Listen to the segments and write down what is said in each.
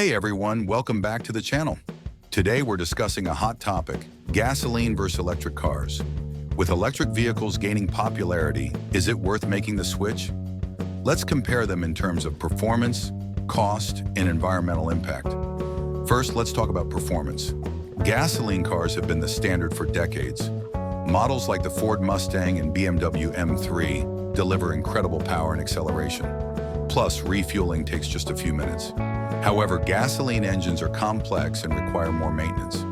Hey everyone, welcome back to the channel. Today we're discussing a hot topic, gasoline versus electric cars. With electric vehicles gaining popularity, is it worth making the switch? Let's compare them in terms of performance, cost, and environmental impact. First, let's talk about performance. Gasoline cars have been the standard for decades. Models like the Ford Mustang and BMW M3 deliver incredible power and acceleration. Plus, refueling takes just a few minutes. However, gasoline engines are complex and require more maintenance.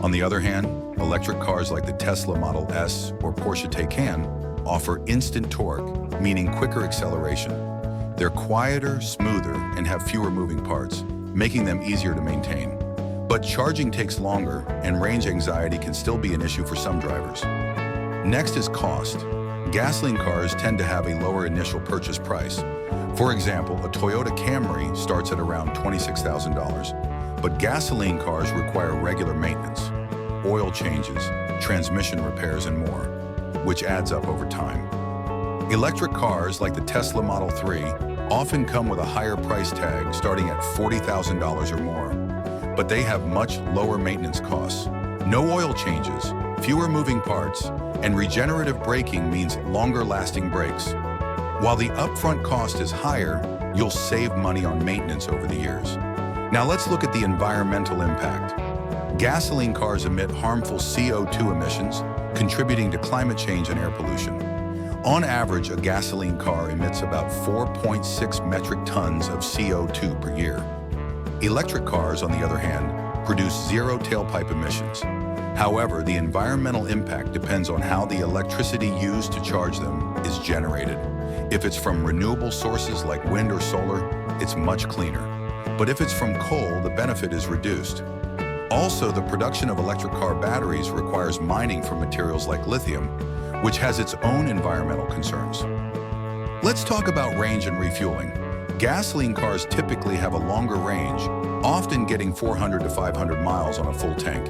On the other hand, electric cars like the Tesla Model S or Porsche Taycan offer instant torque, meaning quicker acceleration. They're quieter, smoother, and have fewer moving parts, making them easier to maintain. But charging takes longer, and range anxiety can still be an issue for some drivers. Next is cost. Gasoline cars tend to have a lower initial purchase price. For example, a Toyota Camry starts at around $26,000, but gasoline cars require regular maintenance, oil changes, transmission repairs, and more, which adds up over time. Electric cars like the Tesla Model 3 often come with a higher price tag starting at $40,000 or more, but they have much lower maintenance costs. No oil changes, fewer moving parts, and regenerative braking means longer-lasting brakes. While the upfront cost is higher, you'll save money on maintenance over the years. Now let's look at the environmental impact. Gasoline cars emit harmful CO2 emissions, contributing to climate change and air pollution. On average, a gasoline car emits about 4.6 metric tons of CO2 per year. Electric cars, on the other hand, produce zero tailpipe emissions. However, the environmental impact depends on how the electricity used to charge them is generated. If it's from renewable sources like wind or solar, it's much cleaner. But if it's from coal, the benefit is reduced. Also, the production of electric car batteries requires mining for materials like lithium, which has its own environmental concerns. Let's talk about range and refueling. Gasoline cars typically have a longer range, often getting 400 to 500 miles on a full tank,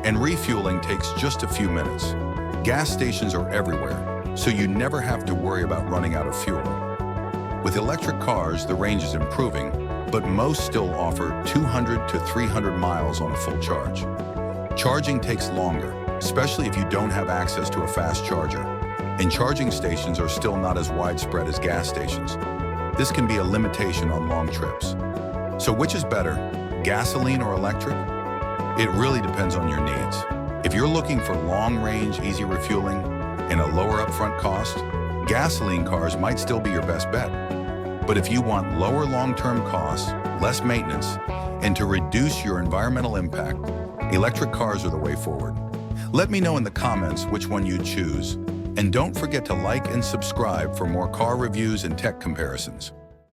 and refueling takes just a few minutes. Gas stations are everywhere, so you never have to worry about running out of fuel. With electric cars, the range is improving, but most still offer 200 to 300 miles on a full charge. Charging takes longer, especially if you don't have access to a fast charger, and charging stations are still not as widespread as gas stations. This can be a limitation on long trips. So which is better, gasoline or electric? It really depends on your needs. If you're looking for long-range, easy refueling, and a lower upfront cost, gasoline cars might still be your best bet. But if you want lower long-term costs, less maintenance, and to reduce your environmental impact, electric cars are the way forward. Let me know in the comments which one you'd choose, and don't forget to like and subscribe for more car reviews and tech comparisons.